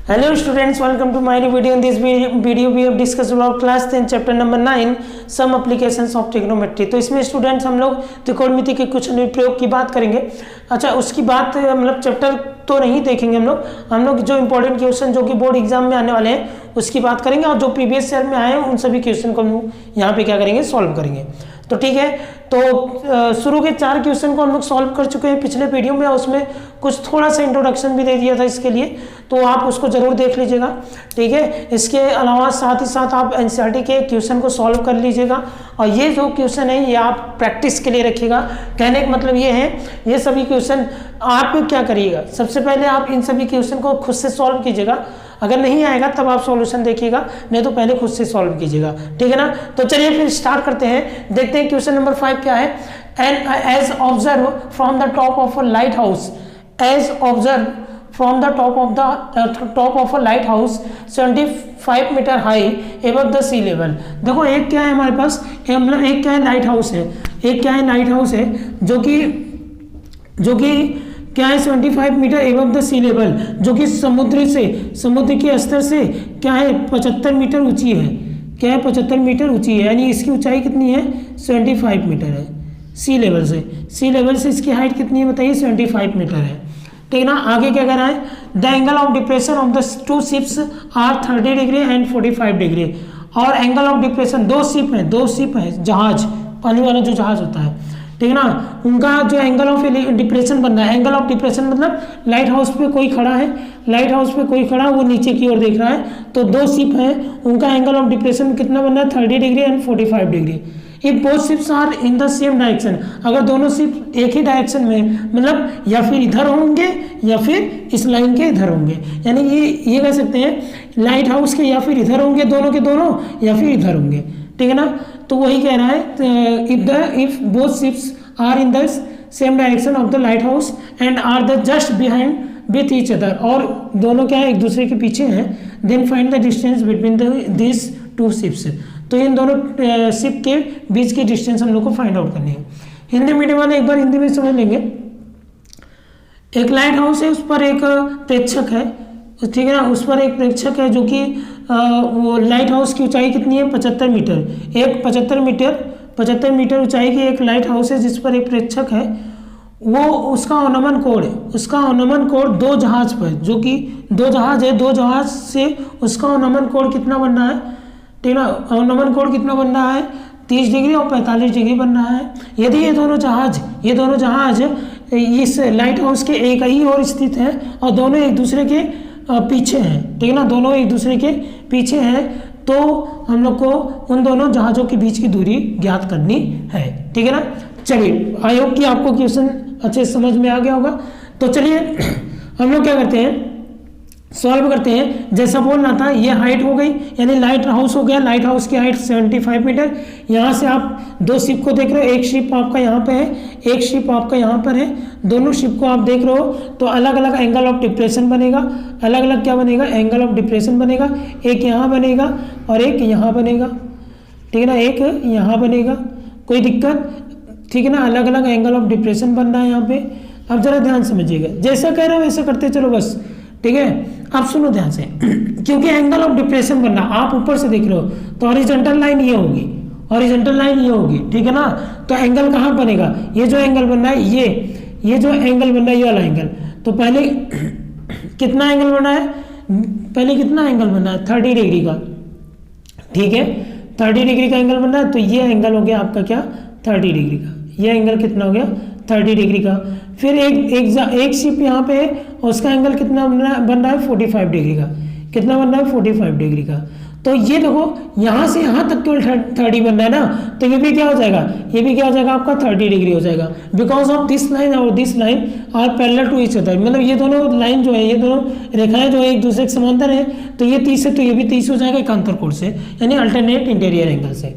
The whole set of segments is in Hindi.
Hello students, welcome to my new video. In this video we have discussed about class 10 chapter number 9 some applications of trigonometry. तो इसमें स्टूडेंट्स हम लोग त्रिकोणमिति के कुछ अनुप्रयोग की बात करेंगे। अच्छा, उसकी बात मतलब चैप्टर तो नहीं देखेंगे हम लोग जो इंपॉर्टेंट क्वेश्चन जो कि बोर्ड एग्जाम में आने वाले हैं उसकी बात करेंगे, और जो प्रीवियस ईयर में आए हैं उन सभी क्वेश्चन को हम यहाँ पे क्या करेंगे, सॉल्व करेंगे। तो ठीक है, तो शुरू के 4 क्वेश्चन को हम लोग सॉल्व कर चुके हैं पिछले वीडियो में, उसमें कुछ थोड़ा सा इंट्रोडक्शन भी दे दिया था इसके लिए, तो आप उसको जरूर देख लीजिएगा। ठीक है, इसके अलावा साथ ही साथ आप एनसीईआरटी के क्वेश्चन को सॉल्व कर लीजिएगा, और ये जो क्वेश्चन है ये आप प्रैक्टिस के लिए रखिएगा। कहने का मतलब ये है, ये सभी क्वेश्चन आप क्या करिएगा, सबसे पहले आप इन सभी क्वेश्चन को खुद से सॉल्व कीजिएगा। अगर नहीं आएगा तब आप सॉल्यूशन देखिएगा, नहीं तो पहले खुद से सॉल्व कीजिएगा। ठीक है ना, तो चलिए फिर स्टार्ट करते हैं। देखते हैं क्वेश्चन नंबर 5 क्या है। And as observe from the top of a lighthouse, as observe from the top of a lighthouse 75 metre high above the sea level. देखो एक क्या है हमारे पास, मतलब एक क्या है, लाइट हाउस है, एक क्या है, लाइट हाउस है जो कि क्या है 75 metre above the sea level, जो कि समुद्र के स्तर से क्या है 75 मीटर ऊंची है। क्या है 75 मीटर ऊंची है, यानी इसकी ऊंचाई कितनी है 75 मीटर है सी लेवल से इसकी हाइट कितनी है बताइए 75 मीटर है। ठीक है ना, आगे क्या कह रहा है, the angle of depression of the 2 ships are 30 degree and 45 degree. और एंगल ऑफ डिप्रेशन, दो शिप है जहाज, पानी वाला जो जहाज होता है, ठीक है ना, उनका जो एंगल ऑफ डिप्रेशन बन रहा है, एंगल ऑफ डिप्रेशन मतलब लाइट हाउस पे कोई खड़ा है, वो नीचे की ओर देख रहा है, तो 2 शिप हैं, उनका एंगल ऑफ डिप्रेशन कितना बन रहा है 30 degree and 45 degree. If both ships are in the same direction, अगर दोनों शिप एक ही डायरेक्शन में, मतलब या फिर इधर होंगे या फिर इस लाइन के इधर होंगे, यानी ये कह सकते हैं लाइट हाउस के या फिर इधर होंगे दोनों के दोनों, या फिर इधर होंगे। ठीक है ना, तो वही कह रहा है if both ships are in the same direction of the lighthouse and are the just behind with each other, और दोनों क्या है एक दूसरे के पीछे हैं, then find the distance between this 2 ships. तो इन दोनों शिप के बीच की डिस्टेंस हम लोग को फाइंड आउट करनी है। हिंदी मीडियम वाले एक बार हिंदी में समझ लेंगे। एक लाइट हाउस है, उस पर एक प्रेक्षक है, ठीक है ना, उस पर एक प्रेक्षक है जो कि वो लाइट हाउस की ऊंचाई कितनी है 75 मीटर, एक 75 मीटर ऊंचाई की एक लाइट हाउस है जिस पर एक प्रेक्षक है। वो उसका अनुमान कोण 2 जहाज पर, जो कि 2 जहाज है, 2 जहाज से उसका अनुमान कोण कितना बन रहा है, ठीक है ना, अनुमान कोण कितना बन रहा है 30 डिग्री और 45 डिग्री बन रहा है। यदि ये दोनों जहाज इस लाइट हाउस के एक ही ओर स्थित है और दोनों एक दूसरे के पीछे हैं, ठीक है ना, दोनों एक दूसरे के पीछे हैं, तो हम लोग को उन दोनों जहाज़ों के बीच की दूरी ज्ञात करनी है। ठीक है ना, चलिए आई होप कि आपको क्वेश्चन अच्छे समझ में आ गया होगा। तो चलिए हम लोग क्या करते हैं, सॉल्व करते हैं। जैसा बोलना था, ये हाइट हो गई, यानी लाइट हाउस हो गया, लाइट हाउस की हाइट 75 मीटर। यहाँ से आप 2 शिप को देख रहे हो, एक शिप आपका यहाँ पे है, एक शिप आपका यहाँ पर है, दोनों शिप को आप देख रहे हो, तो अलग अलग एंगल ऑफ डिप्रेशन बनेगा, अलग अलग क्या बनेगा, एंगल ऑफ डिप्रेशन बनेगा, एक यहाँ बनेगा और एक यहाँ बनेगा, ठीक है ना, एक यहाँ बनेगा, कोई दिक्कत, ठीक है ना, अलग अलग एंगल ऑफ डिप्रेशन बन रहा है यहाँ पे। अब जरा ध्यान समझिएगा, जैसा कह रहा हूँ वैसा करते चलो बस, ठीक है। आप सुनो ध्यान से, क्योंकि एंगल ऑफ डिप्रेशन बनना, आप ऊपर से देख रहे हो तो हॉरिजॉन्टल लाइन ये होगी, ठीक है ना, तो एंगल कहाँ बनेगा, ये जो एंगल बन रहा है, ये जो एंगल बन रहा है, ये वाला एंगल, तो पहले कितना एंगल बना है, 30 डिग्री का, ठीक है, 30 डिग्री का एंगल बन रहा है, तो ये एंगल हो गया आपका क्या 30 डिग्री का, ये एंगल कितना हो गया 30 डिग्री का। फिर एक शिप यहाँ पे है, उसका एंगल कितना बन रहा है 45 डिग्री का, कितना बन रहा है 45 डिग्री का। तो ये देखो यहाँ से यहाँ तक केवल 30 बन रहा है ना, तो ये भी क्या हो जाएगा, आपका 30 डिग्री हो जाएगा, बिकॉज ऑफ दिस लाइन और this line are parallel to each other, मतलब ये दोनों लाइन जो है, ये दोनों रेखाएं जो है एक दूसरे के समांतर है, तो ये 30 है तो ये भी 30 हो जाएगा एकांतर कोण से, यानी अल्टरनेट इंटीरियर एंगल से।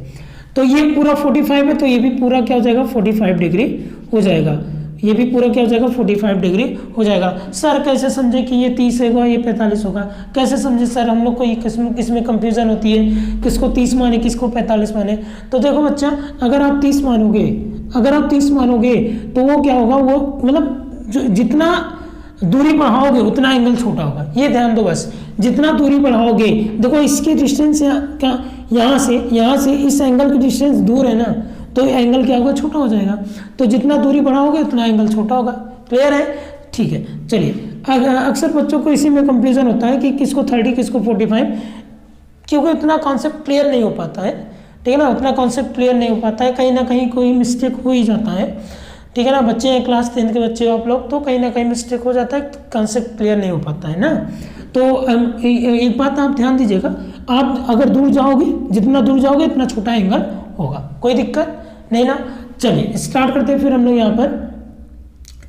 तो ये पूरा 45 है, तो ये भी पूरा क्या हो जाएगा 45 डिग्री हो जाएगा, ये भी पूरा क्या हो जाएगा 45 डिग्री हो जाएगा। सर कैसे समझे कि ये 30 होगा ये 45 होगा, कैसे समझे सर, हम लोग को इसमें कंफ्यूजन होती है, किसको 30 माने किसको 45 माने। तो देखो बच्चा, अगर आप 30 मानोगे तो वो क्या होगा, वो मतलब जितना दूरी बढ़ाओगे उतना एंगल छोटा होगा, ये ध्यान दो बस। जितना दूरी बढ़ाओगे, देखो इसकी डिस्टेंस यहाँ से इस एंगल की डिस्टेंस दूर है ना, तो एंगल क्या होगा, छोटा हो जाएगा। तो जितना दूरी बढ़ाओगे उतना एंगल छोटा होगा। क्लियर है? ठीक है। चलिए, अक्सर बच्चों को इसी में कंफ्यूजन होता है कि किसको 30 किसको 45, क्योंकि उतना कॉन्सेप्ट क्लियर नहीं हो पाता है। ठीक है ना, उतना कॉन्सेप्ट क्लियर नहीं हो पाता है, कहीं ना कहीं कोई मिस्टेक हो ही जाता है। ठीक है ना, बच्चे हैं क्लास 10 के बच्चे हो आप लोग, तो कहीं ना कहीं मिस्टेक हो जाता है, कॉन्सेप्ट क्लियर नहीं हो पाता है ना। तो एक बात आप ध्यान दीजिएगा, आप अगर दूर जाओगे, जितना दूर जाओगे उतना छोटा एंगल होगा, कोई दिक्कत नहीं ना। चलिए स्टार्ट करते हैं फिर हम लोग। यहाँ पर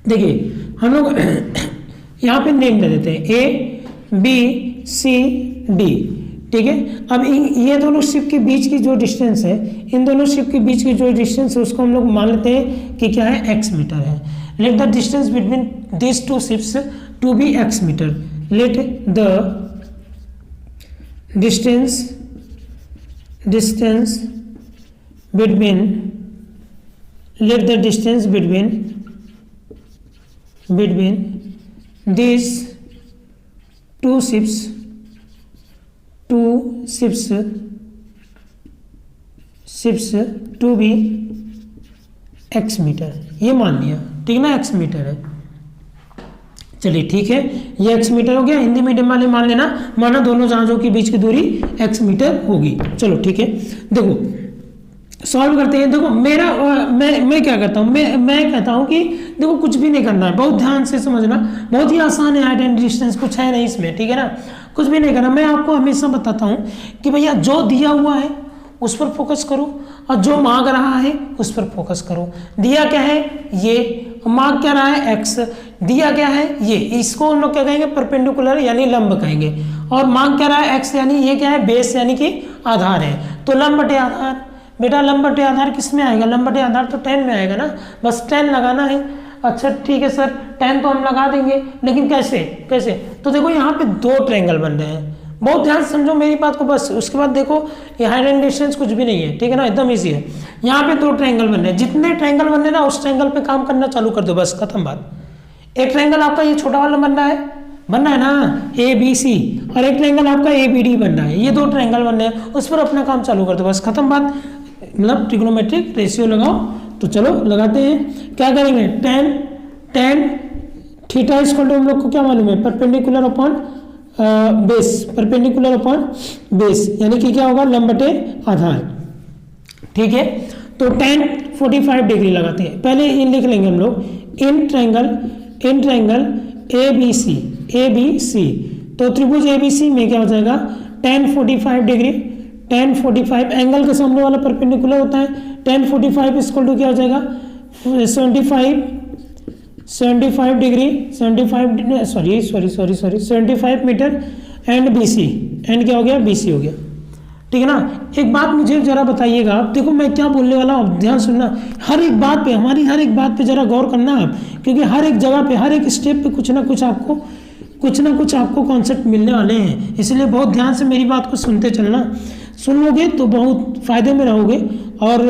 देखिए हम लोग यहाँ पे नेम दे देते हैं ABCD। ठीक है, अब ये दोनों शिप के बीच की जो डिस्टेंस है, इन दोनों शिप के बीच की जो डिस्टेंस है उसको हम लोग मान लेते हैं कि क्या है, x मीटर है। Let the distance between this two ships to be x metre. Let the distance between these two ships to be x metre, ये मान लिया। ठीक है ना, x मीटर है। चलिए ठीक है, ये x मीटर हो गया। हिंदी मीडियम वाले मान लेना, माना दोनों जहाजों के बीच की दूरी x मीटर होगी। चलो ठीक है, देखो सॉल्व करते हैं। देखो मैं क्या कहता हूँ, मैं कहता हूँ कि देखो कुछ भी नहीं करना है, बहुत ध्यान से समझना, बहुत ही आसान है। हाइट एंड डिस्टेंस कुछ है नहीं इसमें, ठीक है ना, कुछ भी नहीं करना। मैं आपको हमेशा बताता हूँ कि भैया जो दिया हुआ है उस पर फोकस करो, और जो मांग रहा है उस पर फोकस करो। दिया क्या है, ये, मांग क्या रहा है, x, दिया क्या है, ये, इसको हम लोग क्या कहेंगे, परपेंडिकुलर यानी लंब कहेंगे। और मांग क्या रहा है, x, यानी ये क्या है, बेस यानी कि आधार है। तो लंब बटे आधार, बेटा लंब बटे आधार किस में आएगा, लंब बटे आधार तो 10 में आएगा ना, बस 10 लगाना है। अच्छा ठीक है सर, 10 तो हम लगा देंगे, लेकिन कैसे कैसे? तो देखो यहाँ पे दो ट्रायंगल बन रहे हैं, बहुत ध्यान से समझो मेरी बात को बस। उसके बाद देखो ये हाइट एंड डिस्टेंस कुछ भी नहीं है, ठीक है ना, एकदम ईजी है। यहाँ पे दो ट्रायंगल बन रहे हैं, जितने ट्रायंगल बन रहे हैं ना उस ट्रायंगल पे काम करना चालू कर दो, बस खत्म बात। एक ट्रायंगल आपका ये छोटा वाला बन रहा है ना, ABC, और एक ट्रायंगल आपका ABD बन रहा है, ये दो ट्रायंगल बन रहे हैं, उस पर अपना काम चालू कर दो, बस खत्म बात। मतलब ट्रिग्नोमेट्रिक रेशियो लगाओ, तो चलो लगाते हैं। क्या करेंगे, tan थीटा इक्वल टू हम लोग को क्या मालूम है, परपेंडिकुलर अपॉन बेस, यानी कि क्या होगा, लंब बटे आधार। ठीक है, तो tan 45 डिग्री लगाते हैं। पहले इन लिख लेंगे हम लोग, इन ट्रायंगल ABC, तो त्रिभुज ABC में क्या हो जाएगा, tan 45 डिग्री, tan 45 एंगल के सामने वाला परपेंडिकुलर होता है। tan 45 इक्वल टू क्या हो जाएगा, 75 degree, 75 metre, and BC, and क्या हो गया, BC हो गया। ठीक है ना। एक बात मुझे जरा बताइएगा आप, देखो मैं क्या बोलने वाला हूँ, ध्यान सुनना, हर एक बात पे, हमारी हर एक बात पे जरा गौर करना आप, क्योंकि हर एक जगह पे, हर एक स्टेप पे कुछ ना कुछ आपको कॉन्सेप्ट मिलने वाले हैं, इसलिए बहुत ध्यान से मेरी बात को सुनते चलना। सुन लोगे तो बहुत फायदे में रहोगे और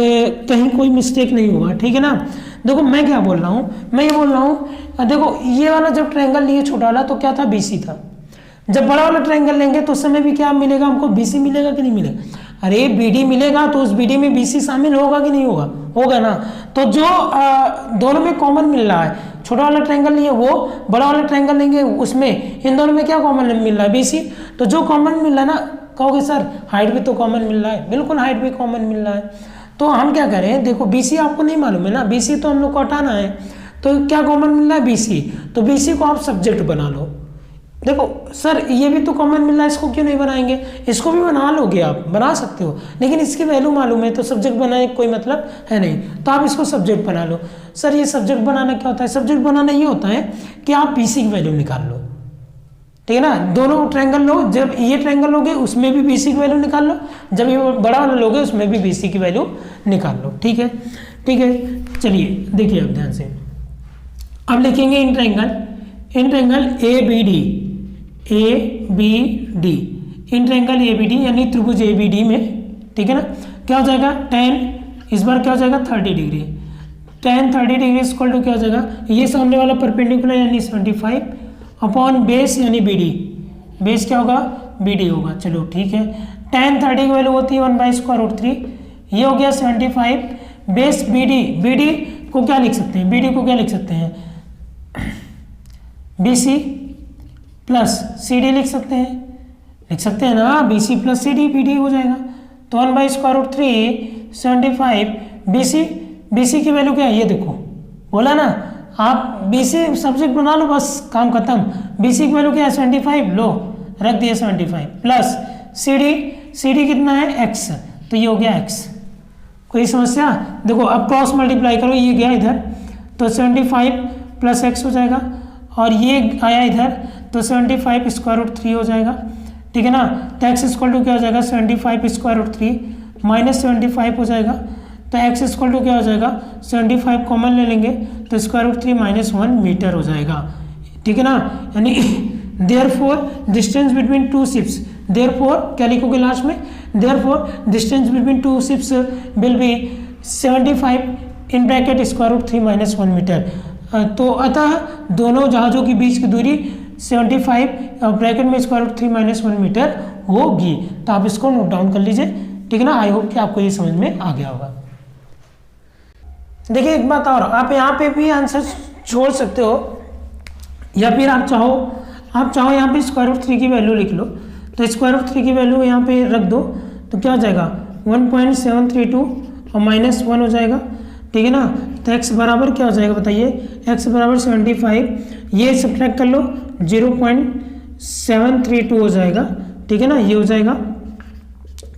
कहीं कोई मिस्टेक नहीं होगा। ठीक है ना। देखो मैं क्या बोल रहा हूँ, मैं ये बोल रहा हूँ, देखो ये वाला जब ट्रायंगल लिए छोटा वाला तो क्या था, BC था। जब बड़ा वाला ट्रायंगल लेंगे तो उस समय भी क्या मिलेगा हमको, BC मिलेगा कि नहीं मिलेगा? अरे BD मिलेगा, तो उस BD में BC शामिल होगा कि नहीं होगा, होगा ना। तो जो दोनों में कॉमन मिल रहा है, छोटा वाला ट्रायंगल लिए वो, बड़ा वाला ट्रायंगल लेंगे उसमें, इन दोनों में क्या कॉमन मिल रहा है, BC। तो जो कॉमन मिल रहा है ना, कहोगे सर हाइट भी तो कॉमन मिल रहा है, बिल्कुल हाइट भी कॉमन मिल रहा है। तो हम क्या करें, देखो BC आपको नहीं मालूम है ना, BC तो हम लोग को हटाना है, तो क्या कॉमन मिल रहा है, BC। तो BC को आप सब्जेक्ट बना लो। देखो सर ये भी तो कॉमन मिल रहा है, इसको क्यों नहीं बनाएंगे, इसको भी बना लोगे आप, बना सकते हो, लेकिन इसकी वैल्यू मालूम है तो सब्जेक्ट बनाने कोई मतलब है नहीं, तो आप इसको सब्जेक्ट बना लो। सर ये सब्जेक्ट बनाना क्या होता है, सब्जेक्ट बनाना ये होता है कि आप BC की वैल्यू निकाल लो। ठीक है ना, दोनों ट्रायंगल लो, जब ये ट्रायंगल लोगे उसमें भी BC की वैल्यू निकाल लो, जब ये बड़ा वाला लोगे उसमें भी BC की वैल्यू निकाल लो। ठीक है, ठीक है। चलिए देखिए अब ध्यान से, अब लिखेंगे in triangle ABD, in triangle ABD यानी त्रिभुज ABD में, ठीक है ना, क्या हो जाएगा, tan, इस बार क्या हो जाएगा 30 degree, tan 30 degree equal to क्या हो जाएगा, ये सामने वाला परपेंडिकुलर यानी 75 अपॉन बेस यानी बी डी, बेस क्या होगा, बी डी होगा। चलो ठीक है, tan 30 की वैल्यू होती है 1/√3, ये हो गया 75 बेस बी डी को क्या लिख सकते हैं, बी डी को क्या लिख सकते हैं, B C plus C D लिख सकते हैं ना, B C plus C D B D हो जाएगा। तो 1/√3 75 बी सी की वैल्यू क्या है, ये देखो बोला ना, आप बी सी सब्जेक्ट बना लो, बस काम खत्म। बी सी की वैल्यू क्या है 75, लो रख दिया 75 प्लस सी डी कितना है x, तो ये हो गया x। कोई समस्या, देखो अब क्रॉस मल्टीप्लाई करो, ये गया इधर तो 75 प्लस x हो जाएगा, और ये आया इधर तो 75 √3 हो जाएगा, ठीक है ना। तो x इक्वल टू क्या हो जाएगा 75 √3 माइनस 75 हो जाएगा, तो x इक्वल टू क्या हो जाएगा 75 कॉमन ले लेंगे तो √3 - 1 मीटर हो जाएगा, ठीक है ना। यानी therefore distance between two ships, therefore क्या लिखोगे लास्ट में, therefore distance between two ships will be 75 in bracket √3 - 1 metre. तो अतः दोनों जहाज़ों के बीच की दूरी 75 ब्रैकेट में √3 - 1 मीटर होगी। तो आप इसको नोट डाउन कर लीजिए, ठीक है ना। आई होप कि आपको ये समझ में आ गया होगा। देखिए एक बात और, आप यहाँ पे भी आंसर छोड़ सकते हो, या फिर आप चाहो यहाँ पे √3 की वैल्यू लिख लो, तो √3 की वैल्यू यहाँ पे रख दो, तो क्या हो जाएगा 1.732 और -1 हो जाएगा, ठीक है ना। तो x बराबर क्या हो जाएगा बताइए, x बराबर 75, ये सब्ट्रैक्ट कर लो 0.732 हो जाएगा, ठीक है ना, ये हो जाएगा।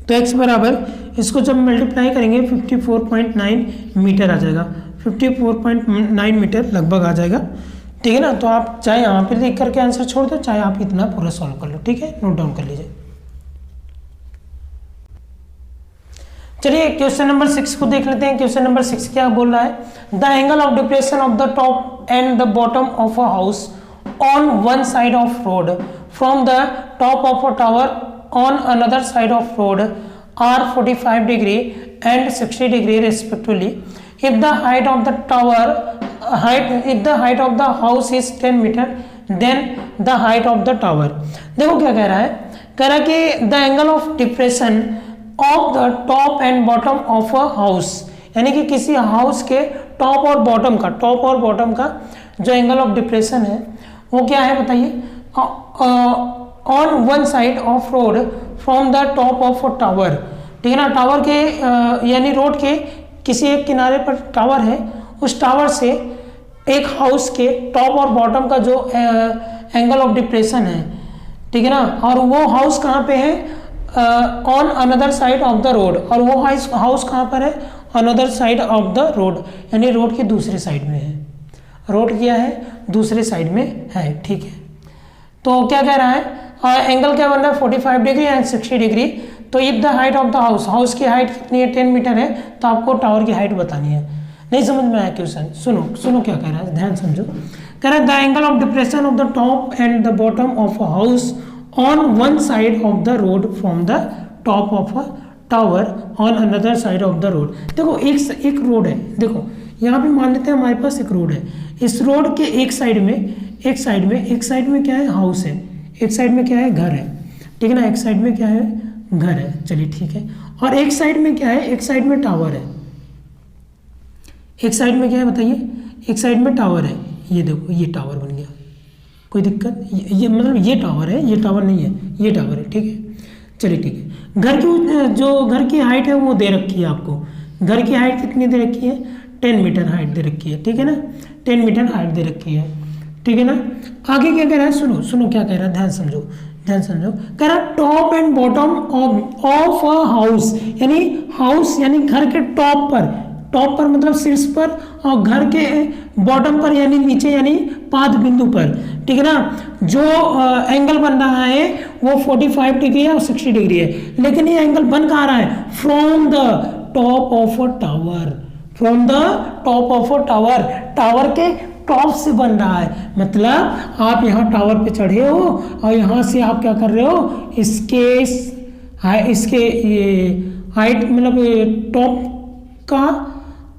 तो x बराबर इसको जब मल्टीप्लाई करेंगे 54.9 मीटर आ जाएगा, 54.9 मीटर लगभग आ जाएगा, ठीक है ना। तो आप चाहे यहाँ पे लिख करके आंसर छोड़ दो, चाहे आप इतना पूरा सॉल्व कर लो, ठीक है, नोट डाउन कर लीजिए। चलिए क्वेश्चन नंबर 6 को देख लेते हैं। क्वेश्चन नंबर 6 क्या बोल रहा है, the angle of depression of the top and the bottom of a house on one side of road from the top of a tower on another side of road are 45 degree and 60 degree respectively if the height of the house is 10 meter then the height of the tower। देखो क्या कह रहा है, कह रहा है कि the angle of depression of the top and bottom of a house, यानी कि किसी हाउस के टॉप और बॉटम का जो एंगल ऑफ डिप्रेशन है वो क्या है बताइए, on one side of road from the top of a tower, ठीक है ना। टावर के यानी रोड के किसी एक किनारे पर टावर है, उस टावर से एक हाउस के टॉप और बॉटम का जो एंगल ऑफ डिप्रेशन है, ठीक है ना, और वो हाउस कहाँ पे है, on another side of the road, और वो हाउस कहाँ पर है, another side of the road, यानी रोड के दूसरे साइड में है, रोड क्या है दूसरे साइड में है, ठीक है। तो क्या कह रहा है, एंगल क्या बन रहा है 45 डिग्री एंड 60 डिग्री। तो if the height of the house की हाइट कितनी है 10 मीटर है, तो आपको टावर की हाइट बतानी है। नहीं समझ में आया क्वेश्चन, सुनो क्या कह रहा है, ध्यान समझो। कह रहा है the angle of depression of the top and the bottom of a house on one side of the road from the top of a tower on another side of the road. देखो एक रोड है, देखो यहाँ पे मान लेते हैं हमारे पास एक रोड है, इस रोड के एक साइड में क्या है हाउस है, एक साइड में क्या है घर है, ठीक है ना, एक साइड में क्या है घर है, चलिए ठीक है। और एक साइड में क्या है, एक साइड में टावर है, एक साइड में क्या है बताइए, एक साइड में टावर है, ये देखो ये टावर बन गया, कोई दिक्कत, ये मतलब ये टावर है, ये टावर नहीं है, ये टावर है, ठीक है, चलिए ठीक है। घर की हाइट है वो दे रखी है आपको, घर की हाइट कितनी दे रखी है 10 मीटर हाइट दे रखी है, ठीक है ना, 10 मीटर हाइट दे रखी है, ठीक है ना। आगे क्या कह रहा है, सुनो क्या कह रहा है, ध्यान समझो। कह रहा top and bottom of a house, यानी घर के टॉप पर मतलब शीर्ष पर, और घर के बॉटम पर यानी नीचे, यानी पाद बिंदु पर, ठीक है ना। जो एंगल बन रहा है वो 45 डिग्री है और 60 डिग्री है, लेकिन ये एंगल बन कहाँ रहा है, from the top of a tower, tower के टॉप से बन रहा है। मतलब आप यहाँ टावर पे चढ़े हो और यहाँ से आप क्या कर रहे हो, इसके ये हाइट मतलब टॉप का,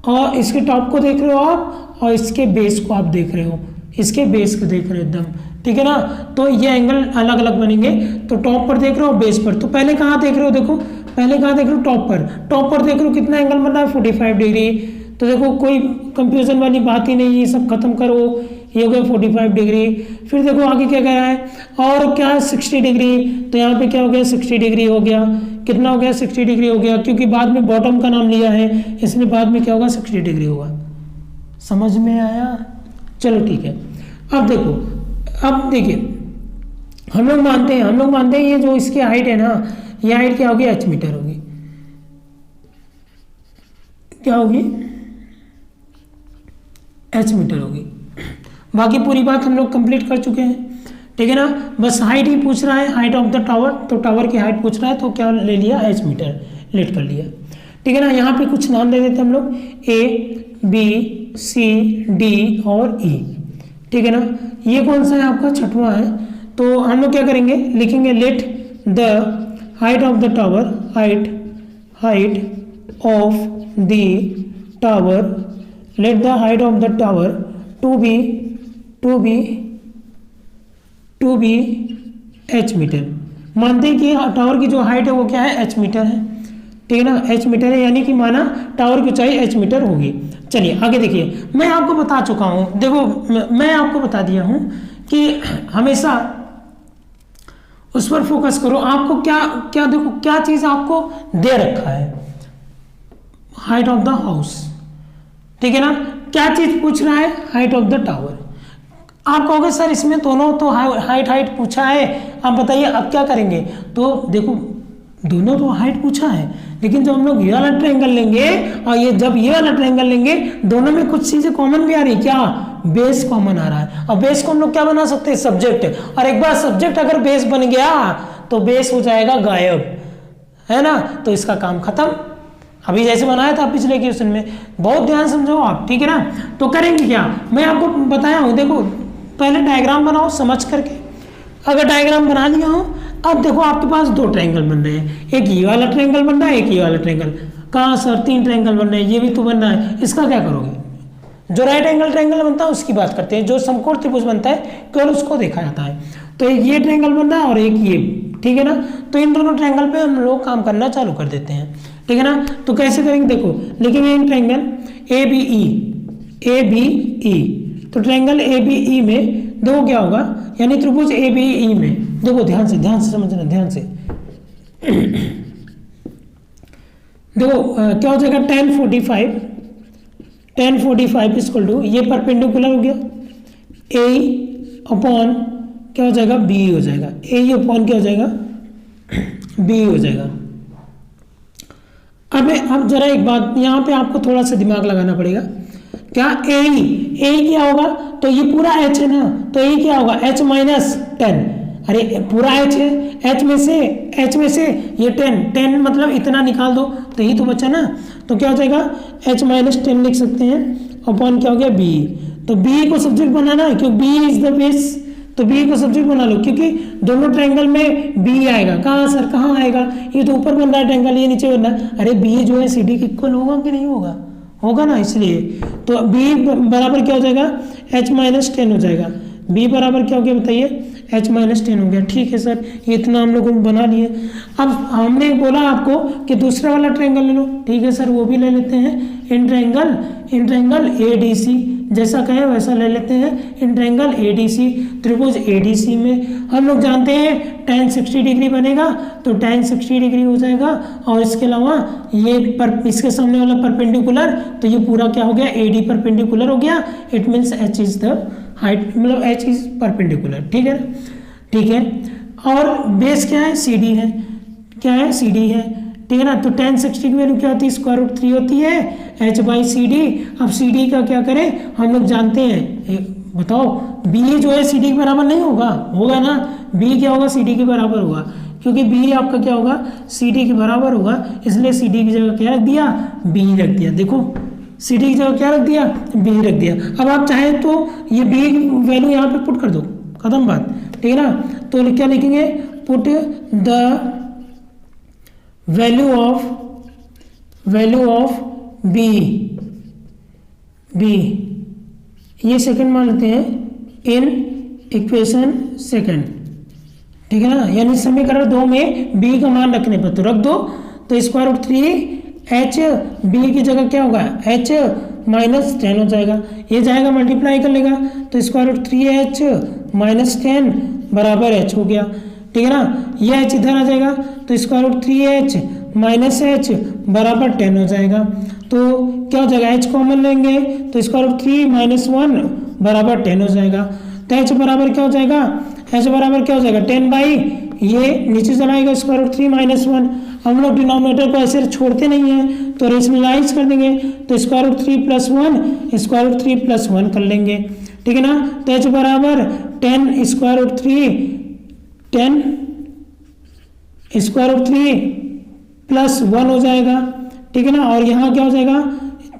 और इसके टॉप को देख रहे हो आप, और इसके बेस को आप देख रहे हो, इसके बेस को देख रहे हो एकदम, ठीक है ना। तो ये एंगल अलग अलग बनेंगे। तो टॉप पर देख रहे हो, बेस पर, तो पहले कहाँ देख रहे हो, देखो पहले कहाँ देख रहे हो, टॉप पर। टॉप पर देख रहे हो कितना एंगल बन रहा है, 45 डिग्री। तो देखो कोई कंफ्यूजन वाली बात ही नहीं, ये सब खत्म करो, ये हो गया 45 डिग्री। फिर देखो आगे क्या कह रहा है, और क्या है 60 डिग्री। तो यहाँ पे क्या हो गया, 60 डिग्री हो गया। कितना हो गया, 60 डिग्री हो गया, क्योंकि बाद में बॉटम का नाम लिया है, इसलिए बाद में क्या होगा, 60 डिग्री होगा। समझ में आया? चलो ठीक है। अब देखो, अब देखिए, हम लोग मानते हैं ये जो इसकी हाइट है ना, ये हाइट क्या होगी, h मीटर होगी। क्या होगी, h मीटर होगी। बाकी पूरी बात हम लोग कंप्लीट कर चुके हैं, ठीक है ना। बस हाइट ही पूछ रहा है, हाइट ऑफ द टावर। तो टावर की हाइट पूछ रहा है, तो क्या ले लिया, h मीटर लेट कर लिया, ठीक है ना। यहाँ पे कुछ नाम दे देते हम लोग, A B C D और E, ठीक है ना। ये कौन सा है आपका, छठवां है। तो हम लोग क्या करेंगे, लिखेंगे let the height of the tower, height of the tower, let the height of the tower to be h metre. मानते हैं कि टावर की जो हाइट है वो क्या है, h मीटर है, ठीक है ना। h मीटर है, यानी कि माना टावर की ऊंचाई h मीटर होगी। चलिए आगे देखिए, मैं आपको बता चुका हूँ, देखो मैं आपको बता दिया हूँ कि हमेशा उस पर फोकस करो। आपको क्या देखो, क्या चीज आपको दे रखा है, हाइट ऑफ द हाउस, ठीक है ना। क्या चीज पूछ रहा है, हाइट ऑफ द टावर। आप कहोगे सर इसमें दोनों तो हाइट पूछा है, आप बताइए अब क्या करेंगे। तो देखो दोनों तो हाइट पूछा है, लेकिन जब हम लोग ये वाला ट्रायंगल लेंगे और ये वाला ट्रायंगल लेंगे, दोनों में कुछ चीजें कॉमन भी आ रही, क्या, बेस कॉमन आ रहा है। और बेस को हम लोग क्या बना सकते हैं, सब्जेक्ट। और एक बार सब्जेक्ट अगर बेस बन गया तो बेस हो जाएगा गायब, है ना। तो इसका काम खत्म। अभी जैसे बनाया था पिछले क्वेश्चन में, बहुत ध्यान समझो आप, ठीक है ना। तो करेंगे क्या, मैं आपको बताया हूँ, देखो पहले डायग्राम बनाओ समझ करके। अगर डायग्राम बना लिया हो, अब देखो आपके पास दो ट्रायंगल बन रहे हैं, एक ये वाला ट्रायंगल बन रहा है, एक ये वाला ट्रायंगल। कहाँ सर, 3 ट्रायंगल बन रहे हैं, ये भी तो बन रहा है। इसका क्या करोगे, जो राइट एंगल ट्रायंगल बनता है उसकी बात करते हैं, जो समकोण त्रिभुज बनता है केवल उसको देखा जाता है। तो एक ये ट्रायंगल बन रहा है और एक ये, ठीक है ना। तो इन दोनों ट्रायंगल पे हम लोग काम करना चालू कर देते हैं, ठीक है ना। तो कैसे करेंगे, देखो लिखेंगे इन ट्रायंगल ABE। तो ट्रायंगल ABE में देखो क्या होगा, यानी त्रिभुज ABE में, देखो ध्यान से समझना, ध्यान से देखो क्या हो जाएगा, tan 45 इक्वल टू, ये परपेंडिकुलर हो गया, A अपॉन क्या हो जाएगा, B हो जाएगा, A अपॉन क्या हो जाएगा, B हो जाएगा। अब जरा एक बात यहाँ पे आपको थोड़ा सा दिमाग लगाना पड़ेगा, क्या A क्या होगा, तो ये पूरा h है ना, तो A क्या होगा, h माइनस 10। अरे पूरा h है, h में से ये 10 मतलब इतना निकाल दो, तो यही तो बचा ना। तो क्या हो जाएगा, h माइनस 10 लिख सकते हैं, अपॉन क्या हो गया, B। तो B को सब्जेक्ट बनाना है, क्योंकि B इज द बेस, तो B को सब्जेक्ट बना लो, क्योंकि दोनों ट्रायंगल में B आएगा। कहाँ सर, कहाँ आएगा, ये तो ऊपर बन रहा है ट्रायंगल, ये नीचे बन रहा है। अरे B जो है CD के इक्वल होगा कि नहीं होगा ना, इसलिए तो B बराबर क्या हो जाएगा, h माइनस 10 हो जाएगा। B बराबर क्या हो गया बताइए, h माइनस 10 हो गया। ठीक है सर, ये इतना हम लोगों ने बना लिए। अब हमने बोला आपको कि दूसरा वाला ट्रायंगल ले लो, ठीक है सर, वो भी ले लेते हैं। इन ट्रायंगल ADC, जैसा कहे वैसा ले लेते हैं। इन ट्रायंगल ADC, त्रिभुज ADC में हम लोग जानते हैं tan 60 डिग्री बनेगा, तो tan 60 डिग्री हो जाएगा। और इसके अलावा ये इसके सामने वाला परपेंडिकुलर, तो ये पूरा क्या हो गया, AD परपेंडिकुलर हो गया। It means H is the height, मतलब H इज परपेंडिकुलर, ठीक है ना, ठीक है। और बेस क्या है, CD है, क्या है, CD है, ठीक है ना। तो tan 60 की वैल्यू क्या होती है, √3 होती है h/CD। अब CD का क्या करें, हम लोग जानते हैं, बताओ B जो है CD के बराबर नहीं होगा ना। B क्या होगा, CD के बराबर होगा, क्योंकि B आपका क्या होगा, CD के बराबर होगा, इसलिए CD की जगह क्या रख दिया, B रख दिया। देखो CD की जगह क्या रख दिया, B रख दिया। अब आप चाहें तो ये B की वैल्यू यहाँ पे पुट कर दो, खत्म बात, ठीक है ना। तो क्या लिखेंगे, put the value of B, ये सेकंड मान लेते हैं, इन इक्वेशन सेकंड, ठीक है ना, यानी समीकरण 2 में बी का मान रखने पर तो रख दो, तो स्क्वायर रूट 3h बी की जगह क्या होगा h माइनस 10 हो जाएगा, ये जाएगा मल्टीप्लाई कर लेगा, तो स्क्वायर रूट 3h माइनस 10 बराबर h हो गया, ठीक है ना, ये h इधर आ जाएगा, तो square root 3h minus h बराबर 10 हो जाएगा, तो क्या हो जाएगा h कॉमन लेंगे, तो स्क्वायर रूट 3 माइनस 1 बराबर 10 हो जाएगा, तो h बराबर क्या हो जाएगा, h बराबर क्या हो जाएगा 10 बाई ये नीचे चलाएगा स्क्वायर रूट 3 माइनस 1, हम लोग डिनोमिनेटर को ऐसे छोड़ते नहीं हैं तो रेशनलाइज कर देंगे, तो square root 3 plus 1 square root 3 plus 1 कर लेंगे, ठीक है ना, तो h बराबर 10 square root 3 10 square root 3 plus 1 हो जाएगा, ठीक है ना, और यहाँ क्या हो जाएगा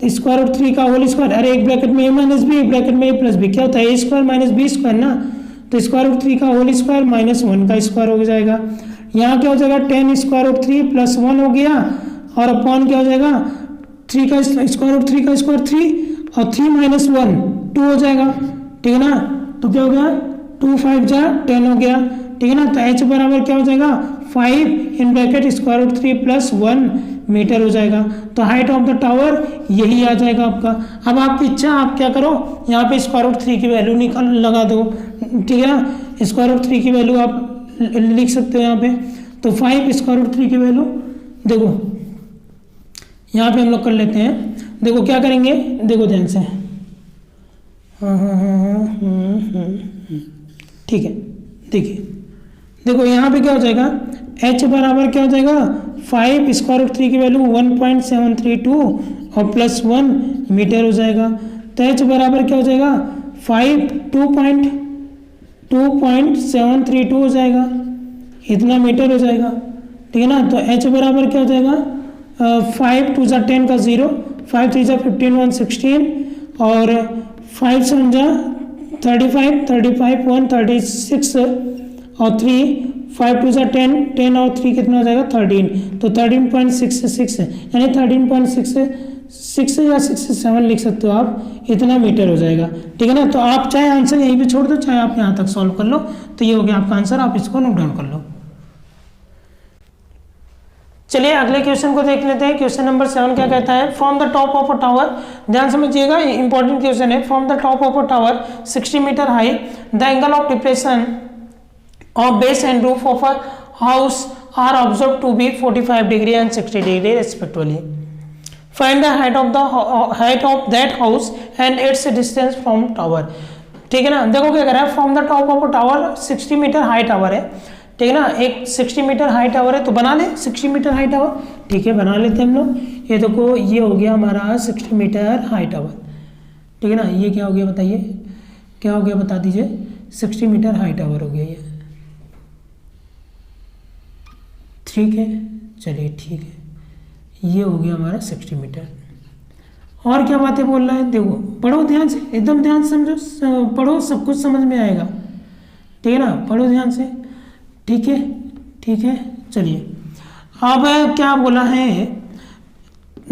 स्क्वायर रूट 3 का होल स्क्वायर, अरे एक ब्रैकेट में a माइनस बी, एक ब्रैकेट में a प्लस बी, क्या होता है a square minus B square ना, तो स्क्वायर रूट 3 का होल स्क्वायर माइनस 1 का स्क्वायर हो जाएगा, यहाँ क्या हो जाएगा 10 स्क्वायर रूट 3 प्लस 1 हो गया, और अपॉन क्या हो जाएगा 3 का स्क्वायर रूट 3 का स्क्वायर 3 और 3 माइनस 1 2 हो जाएगा, ठीक है ना, तो क्या हो गया 2 5 जा 10 हो गया, ठीक है ना, तो h बराबर क्या हो जाएगा 5 in bracket square root 3 plus 1 metre हो जाएगा, तो हाइट ऑफ द टावर यही आ जाएगा आपका। अब आपकी इच्छा आप क्या करो यहाँ पे स्क्वायर रूट 3 की वैल्यू निकाल लगा दो, ठीक है ना, स्क्वायर रूट 3 की वैल्यू आप लिख सकते हो यहाँ पे, तो 5 स्क्वायर रूट 3 की वैल्यू देखो यहाँ पे हम लोग कर लेते हैं, देखो क्या करेंगे देखो ध्यान से, ठीक है, देखिए देखो यहाँ पे क्या हो जाएगा h बराबर क्या हो जाएगा 5 स्क्वायर रूट 3 की वैल्यू 1.732 और प्लस 1 मीटर हो जाएगा, तो h बराबर क्या हो जाएगा 2.732 हो जाएगा, इतना मीटर हो जाएगा, ठीक है ना, तो h बराबर क्या हो जाएगा 5 2 10 का 0, 5 3 15 1 16 और 5 7 35 35 1 36 और 3 5 2 10 10 और 3 कितना हो जाएगा 13, तो 13.66 यानी 13.66 या 67 लिख सकते हो आप, इतना मीटर हो जाएगा, ठीक है ना, तो आप चाहे आंसर यहीं पे छोड़ दो चाहे आप यहाँ तक सॉल्व कर लो, तो ये हो गया आपका आंसर, आप इसको नोट डाउन कर लो। चलिए अगले क्वेश्चन को देख लेते हैं, क्वेश्चन नंबर 7 क्या कहता है, from the top of a tower, ध्यान समझिएगा इंपॉर्टेंट क्वेश्चन है, from the top of a tower 60 metre high the angle of depression of base and roof of a house are observed to be 45 degree and 60 degree respectively. Find the height of that house and its distance from tower. ठीक है ना, देखो क्या कर रहा है, from the top of a tower 60 metre high tower है, ठीक है ना, एक 60 मीटर हाई टावर है, तो बना ले 60 मीटर हाई टावर, ठीक है बना लेते हैं हम लोग, ये देखो ये हो गया हमारा 60 मीटर हाई टावर, ठीक है ना, ये क्या हो गया बताइए, क्या हो गया बता दीजिए, 60 मीटर हाई टावर हो गया ये, ठीक है, चलिए ठीक है, ये हो गया हमारा 60 मीटर, और क्या बातें बोल रहा है देखो, पढ़ो ध्यान से, एकदम ध्यान से समझो, पढ़ो सब कुछ समझ में आएगा, ठीक है ना, पढ़ो ध्यान से, ठीक है, ठीक है, चलिए अब क्या बोला है,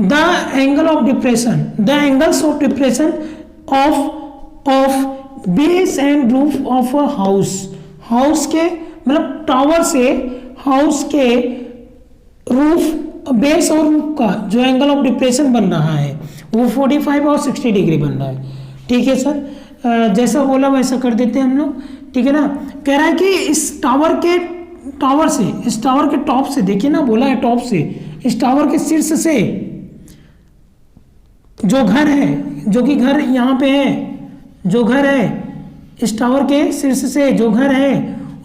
the angle of depression, the angles of depression of base and roof of a house, house के मतलब टावर से हाउस के रूफ बेस और रूफ का जो एंगल ऑफ डिप्रेशन बन रहा है वो 45 और 60 डिग्री बन रहा है, ठीक है सर, जैसा बोला वैसा कर देते हैं हम लोग, ठीक है ना, कह रहा है कि इस टावर के टॉप से देखिए ना, बोला है टॉप से, इस टावर के शीर्ष से जो घर है, जो कि घर यहाँ पे है, जो घर है इस टावर के शीर्ष से जो घर है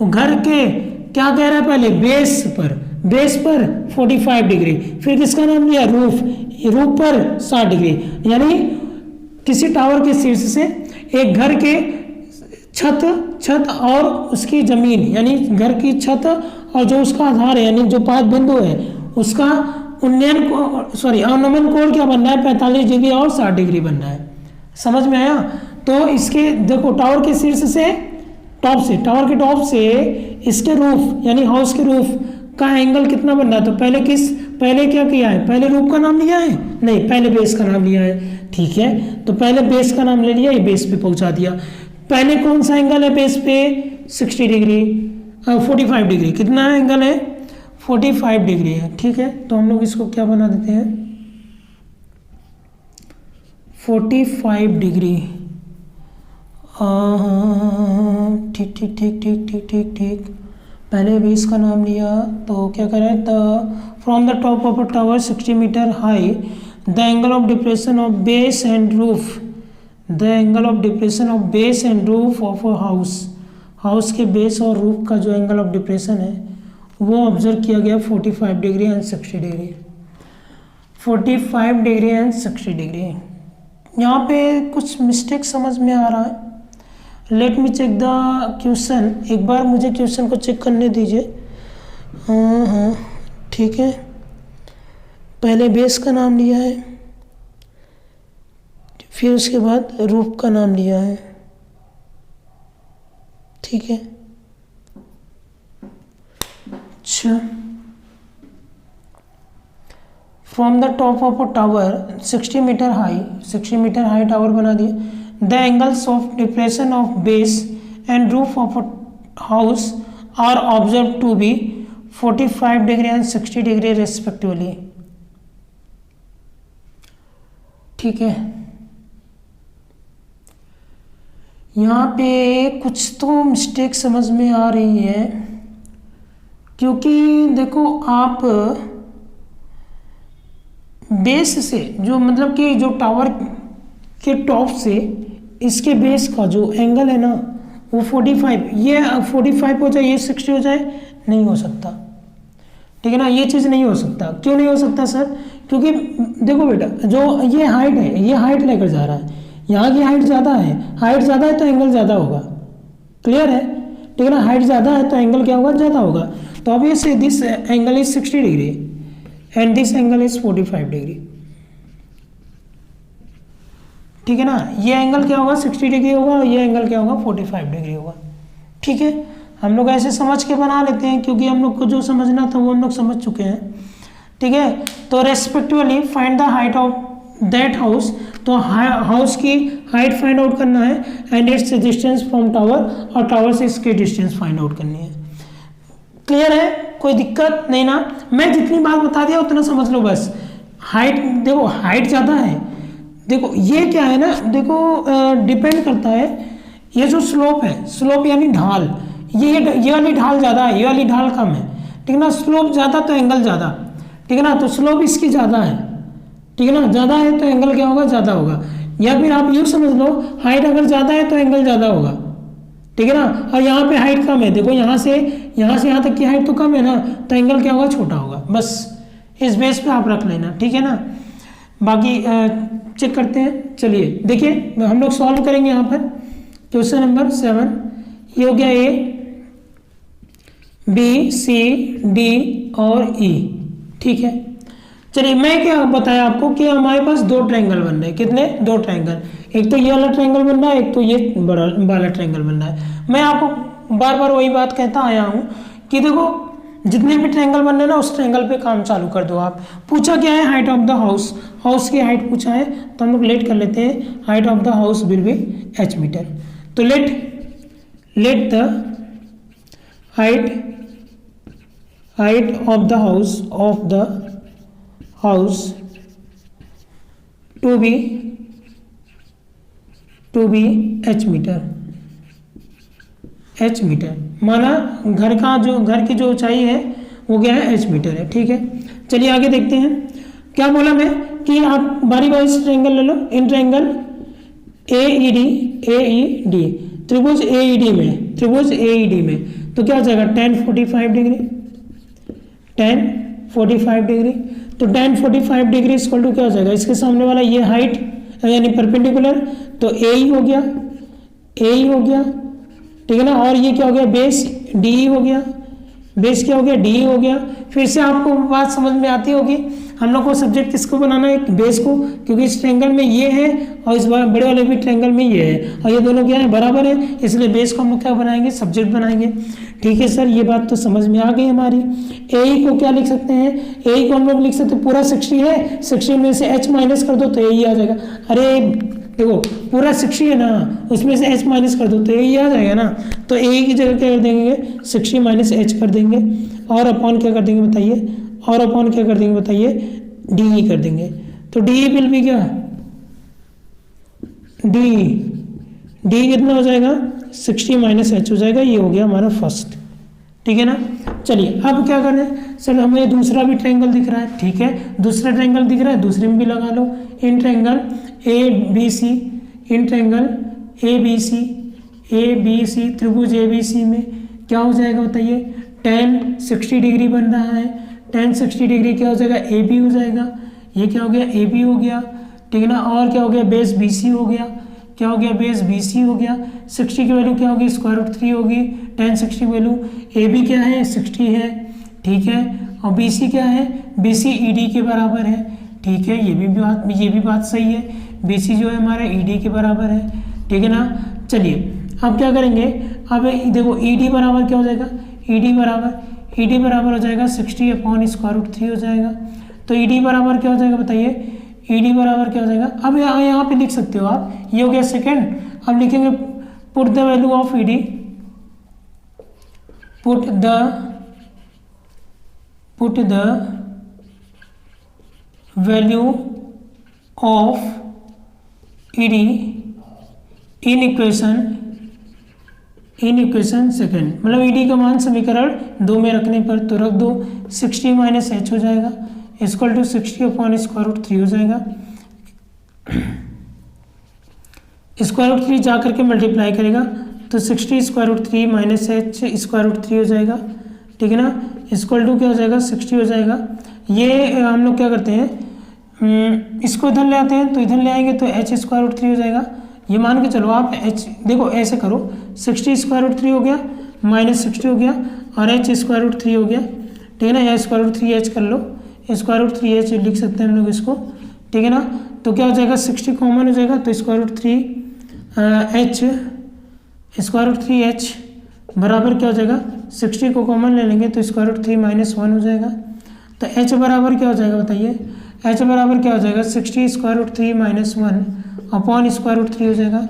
वो घर के क्या कह रहा है पहले बेस पर 45 डिग्री, फिर किसका नाम लिया रूफ पर 60 डिग्री, यानी किसी टावर के शीर्ष से एक घर के छत और उसकी जमीन, यानी घर की छत और जो उसका आधार है यानी जो 5 बिंदु है उसका अनुमान कोण क्या बन रहा है 45 डिग्री और 60 डिग्री बन रहा है, समझ में आया, तो इसके देखो टावर के शीर्ष से टावर के टॉप से इसके रूफ यानी हाउस के रूफ का एंगल कितना बन रहा है, तो पहले क्या किया है, पहले रूफ का नाम लिया है, नहीं पहले बेस का नाम लिया है, ठीक है, तो पहले बेस का नाम ले लिया, ये बेस पे पहुंचा दिया, पहले कौन सा एंगल है बेस पे 60 डिग्री 45 डिग्री, कितना एंगल है 45 डिग्री है, ठीक है। तो हम लोग इसको क्या बना देते हैं 45 डिग्री, ठीक ठीक ठीक ठीक ठीक ठीक ठीक। पहले बेस का नाम लिया तो क्या करें, the from the top of a tower 60 metre high the angle of depression of base and roof, the angle of depression of base and roof of a house, house के बेस और रूफ का जो एंगल ऑफ डिप्रेशन है वो ऑब्जर्व किया गया 45 degree and 60 degree, 45 degree and 60 degree. यहाँ पे कुछ मिस्टेक समझ में आ रहा है, let me check the question, एक बार मुझे क्वेश्चन को चेक करने दीजिए। हाँ ठीक है, पहले बेस का नाम लिया है, फिर उसके बाद रूफ का नाम लिया है, ठीक है। अच्छा, from the top of a tower 60 metre high, 60 metre high tower बना दिए, the angles of depression of base and roof of a house are observe to be 45 degree and 60 degree respectively, ठीक है। यहाँ पे कुछ तो मिस्टेक समझ में आ रही है, क्योंकि देखो आप बेस से जो मतलब कि जो टावर के टॉप से इसके बेस का जो एंगल है ना वो 45, ये 45 हो जाए ये 60 हो जाए, नहीं हो सकता, ठीक है ना। ये चीज़ नहीं हो सकता, क्यों नहीं हो सकता सर, क्योंकि देखो बेटा जो ये हाइट है ये हाइट लेकर जा रहा है, यहाँ की हाइट ज़्यादा है, हाइट ज़्यादा है तो एंगल ज़्यादा होगा, क्लियर है, ठीक है ना। हाइट ज़्यादा है तो एंगल क्या होगा, ज़्यादा होगा। तो obviously this angle is 60 degree and this angle is 45 degree, ठीक है ना। ये एंगल क्या होगा 60 डिग्री होगा और ये एंगल क्या होगा 45 डिग्री होगा, ठीक है। हम लोग ऐसे समझ के बना लेते हैं, क्योंकि हम लोग को जो समझना था वो हम लोग समझ चुके हैं, ठीक है। तो respectively find the height of that house, तो हाउस की हाइट फाइंड आउट करना है and it's distance from tower, और टावर से इसकी डिस्टेंस फाइंड आउट करनी है। क्लियर है, कोई दिक्कत नहीं ना। मैं जितनी बात बता दिया उतना समझ लो बस। हाइट देखो, हाइट ज़्यादा है, देखो ये क्या है ना, देखो डिपेंड करता है, ये जो स्लोप है, स्लोप यानी ढाल, ये वाली ढाल ज़्यादा है, ये वाली ढाल कम है, ठीक है ना। स्लोप ज़्यादा तो एंगल ज़्यादा, ठीक है ना। तो स्लोप इसकी ज़्यादा है, ठीक है ना, ज़्यादा है तो एंगल क्या होगा, ज़्यादा होगा। या फिर आप यूँ समझ लो, हाइट अगर ज़्यादा है तो एंगल ज़्यादा होगा, ठीक है ना। और यहाँ पे हाइट कम है, देखो यहाँ से यहाँ तक की हाइट तो कम है ना, तो एंगल क्या होगा, छोटा होगा। बस इस बेस पे आप रख लेना, ठीक है ना। बाकी चेक करते हैं, चलिए देखिए हम लोग सॉल्व करेंगे यहाँ पर। क्वेश्चन नंबर 7 ये हो गया ए, बी, सी, डी और ई, ठीक है। चलिए मैं क्या बताया आपको कि हमारे पास दो ट्रायंगल बन रहे हैं, कितने, दो ट्रायंगल, एक तो ये वाला ट्रायंगल बन रहा है, एक तो ये बड़ा वाला ट्रायंगल बन रहा है। मैं आपको बार बार वही बात कहता आया हूँ कि देखो जितने भी ट्रायंगल बन रहे हैं ना उस ट्रायंगल पे काम चालू कर दो आप। पूछा क्या है, height of the house, house की हाइट पूछा है, तो हम लोग लेट कर लेते हैं, height of the house will be h metre. तो let the height of the house to be h metre, माना घर की जो ऊंचाई है वो क्या है, h मीटर है, ठीक है। चलिए आगे देखते हैं क्या बोला मैं कि आप बारी बारी से ट्रायंगल ले लो। इन ट्रायंगल AED त्रिभुज AED में तो क्या हो जाएगा, tan 45 डिग्री, तो tan 45 डिग्री इक्वल टू क्या हो जाएगा, इसके सामने वाला ये हाइट यानी परपेंडिकुलर, तो AE हो गया, ठीक है ना। और ये क्या हो गया, बेस DE हो गया, बेस क्या हो गया, DE हो गया। फिर से आपको बात समझ में आती होगी, हम लोग को सब्जेक्ट किसको बनाना है, बेस को, क्योंकि इस ट्रायंगल में ये है और इस बड़े वाले भी ट्रायंगल में ये है, और ये दोनों क्या है, बराबर है, इसलिए बेस को हम लोग क्या बनाएंगे, सब्जेक्ट बनाएंगे, ठीक है सर। ये बात तो समझ में आ गई हमारी। AE को क्या लिख सकते हैं, AE को हम लोग लिख सकते हैं, पूरा 60 है, 60 में से h माइनस कर दो तो AE आ जाएगा। अरे देखो पूरा 60 है ना, उसमें से h माइनस कर दो तो ये आ जाएगा ना। तो a की जगह क्या कर देंगे 60 माइनस h कर देंगे और अपॉन क्या कर देंगे बताइए, और अपॉन क्या कर देंगे बताइए डी कर देंगे। तो डी विल भी क्या डी कितना हो जाएगा 60 माइनस h हो जाएगा। ये हो गया हमारा फर्स्ट, ठीक है ना। चलिए अब क्या करना है सर, हमें दूसरा भी ट्रायंगल दिख रहा है, ठीक है दूसरा ट्रायंगल दिख रहा है, दूसरे में भी लगा लो। In triangle A B C त्रिभुज ए बी सी में क्या हो जाएगा बताइए, tan 60 डिग्री बन रहा है। tan 60 डिग्री क्या हो जाएगा ए बी हो जाएगा, ये क्या हो गया ए बी हो गया, ठीक है ना। और क्या हो गया बेस बी सी हो गया, क्या हो गया बेस बी सी हो गया। 60 की वैल्यू क्या होगी √3 होगी, tan 60 वैल्यू ए बी क्या है 60 है, ठीक है। और बी सी क्या है बी सी ई डी के बराबर है, ठीक है। ये भी बात सही है, बी सी जो है हमारा ई डी के बराबर है, ठीक है ना। चलिए अब क्या करेंगे, अब देखो ई डी बराबर क्या हो जाएगा, ई डी बराबर हो जाएगा 60 अपॉन √3 हो जाएगा। तो ई डी बराबर क्या हो जाएगा बताइए, ई डी बराबर क्या हो जाएगा। अब यहाँ पे लिख सकते हो आप, ये हो गया सेकेंड। अब लिखेंगे put the value of E D, put the value of E D in equation second, मतलब ई डी का मान समीकरण 2 में रखने पर तो रख दो 60 माइनस h हो जाएगा इक्वल टू 60 अपॉन √3 हो जाएगा। √3 जा करके मल्टीप्लाई करेगा तो 60 √3 माइनस h √3 हो जाएगा, ठीक है ना। इक्वल टू क्या हो जाएगा 60 हो जाएगा। ये हम लोग क्या करते हैं इसको इधर ले आते हैं, तो इधर ले आएंगे तो h √3 हो जाएगा। ये मान के चलो आप h देखो ऐसे करो 60 √3 हो गया माइनस 60 हो गया और h √3 हो गया, ठीक है ना। या √3h कर लो, √3h लिख सकते हैं हम लोग इसको, ठीक है ना। तो क्या हो जाएगा 60 कॉमन हो जाएगा तो √3h बराबर क्या हो जाएगा 60 को कॉमन ले लेंगे तो √3 माइनस 1 हो जाएगा। तो h बराबर क्या हो जाएगा बताइए, h बराबर क्या हो जाएगा 60 √3 माइनस 1 अपॉन √3 हो जाएगा।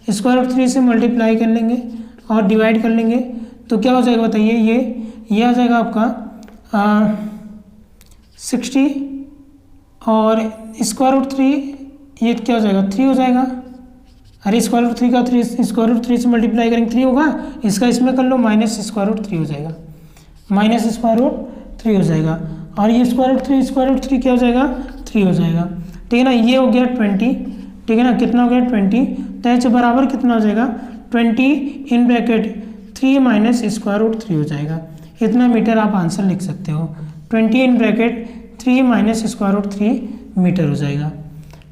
√3 से मल्टीप्लाई कर लेंगे और डिवाइड कर लेंगे तो क्या हो जाएगा बताइए, ये आ जाएगा आपका 60 और √3 ये क्या हो जाएगा 3 हो जाएगा। अरे √3 का 3 से मल्टीप्लाई करेंगे 3 होगा, इसका इसमें कर लो माइनस √3 हो जाएगा, माइनस √3 हो जाएगा। और ये √3 क्या हो जाएगा 3 हो जाएगा, ठीक है ना। ये हो गया 20, ठीक है ना। कितना हो गया 20, तो h बराबर कितना हो जाएगा 20 इन ब्रैकेट 3 माइनस √3 हो जाएगा। इतना मीटर आप आंसर लिख सकते हो, 20 इन ब्रैकेट 3 माइनस √3 मीटर हो जाएगा,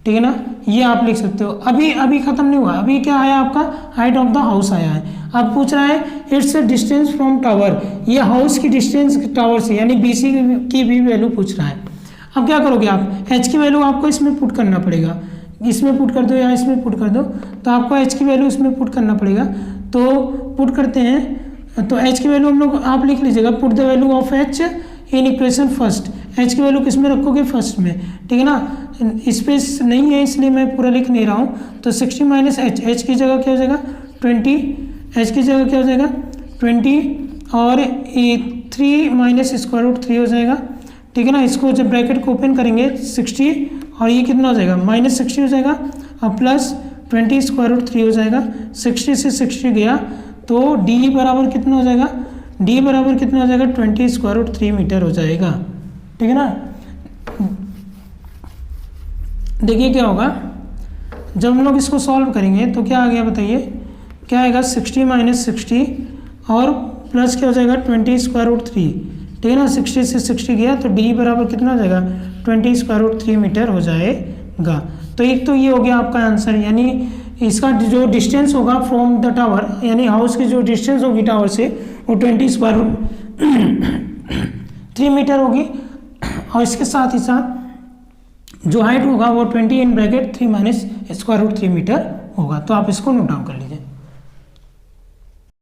ठीक है ना। ये आप लिख सकते हो। अभी खत्म नहीं हुआ, अभी क्या आया आपका हाइट ऑफ द हाउस आया है। अब पूछ रहा है इट्स डिस्टेंस फ्रॉम टावर, ये हाउस की डिस्टेंस टावर से यानी BC की भी वैल्यू पूछ रहा है। अब क्या करोगे आप h की वैल्यू आपको इसमें पुट करना पड़ेगा, इसमें पुट कर दो या इसमें पुट कर दो, तो आपको h की वैल्यू इसमें पुट करना पड़ेगा। तो पुट करते हैं तो h की वैल्यू हम लोग आप लिख लीजिएगा, put the value of h in equation first. h की वैल्यू किस में रखोगे फर्स्ट में, ठीक है ना। स्पेस नहीं है इसलिए मैं पूरा लिख नहीं रहा हूँ। तो 60 माइनस h की जगह क्या हो जाएगा 20, h की जगह क्या हो जाएगा 20 और 3 माइनस √3 हो जाएगा, ठीक है ना। इसको जब ब्रैकेट को ओपन करेंगे 60 और ये कितना हो जाएगा माइनस 60 हो जाएगा और प्लस 20 √3 हो जाएगा। 60 से 60 गया तो d बराबर कितना हो जाएगा, d बराबर कितना हो जाएगा 20 √3 मीटर हो जाएगा, ठीक है ना। देखिए क्या होगा जब हम लोग इसको सॉल्व करेंगे तो क्या आ गया बताइए, क्या आएगा 60 माइनस 60 और प्लस क्या हो जाएगा 20 √3, ठीक है ना। 60 से 60 गया तो d बराबर कितना हो जाएगा 20 √3 मीटर हो जाएगा। तो एक तो ये हो गया आपका आंसर, यानी इसका जो डिस्टेंस होगा फ्रॉम द टावर यानी हाउस की जो डिस्टेंस होगी टावर से वो 20 √3 मीटर होगी और इसके साथ ही साथ जो हाइट होगा वो 20 इन ब्रैकेट 3 माइनस √3 मीटर होगा। तो आप इसको नोट डाउन कर लीजिए।